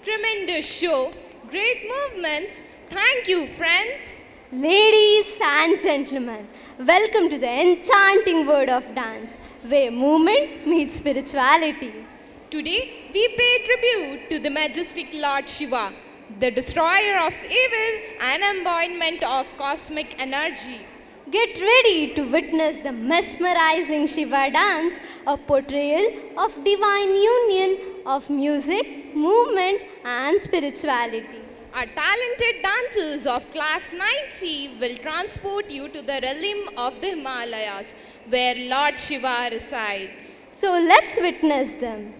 Tremendous show, great movements. Thank you, friends. Ladies and gentlemen, welcome to the enchanting world of dance, where movement meets spirituality. Today, we pay tribute to the majestic Lord Shiva, the destroyer of evil and embodiment of cosmic energy. Get ready to witness the mesmerizing Shiva dance, a portrayal of divine union of music, movement, and spirituality. Our talented dancers of class 9C will transport you to the realm of the Himalayas, where Lord Shiva resides. So let's witness them.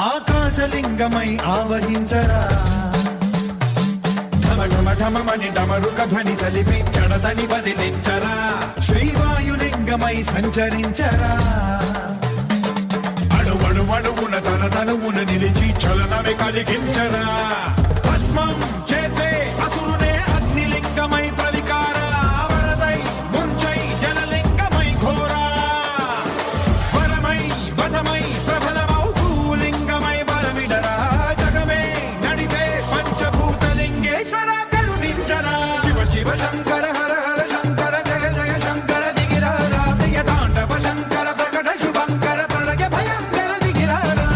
ఆకాశలింగమై ఆవహించరా ఢమ ఢమ ఢమమని డమరుక ధ్వని సలిపి జడదని వదిలించరా శ్రీవాయులింగమై సంచరించరా అణువణువున తన తనువున నిలిచి చలనమే కలిగించరా భస్మం చేసే అసురునే అగ్నిలింగమై ప్రవికారా వరదై ముంచై జలలింగమై ఘోరా వరమై వసమై ప్రబలమౌ భూలింగమై బలమిడరా జగమే నడిపే పంచభూతలింగేశ్వర కరుణించరా శివ శివ శంకర హర హర శంకర జయ జయ శంకర దిగిరారా ప్రియ తాండవ శంకర ప్రకట శుభంకర ప్రళయ భయంకర దిగిరారా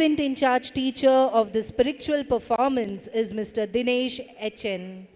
event in charge teacher of the spiritual performance is Mr. Dinesh HN.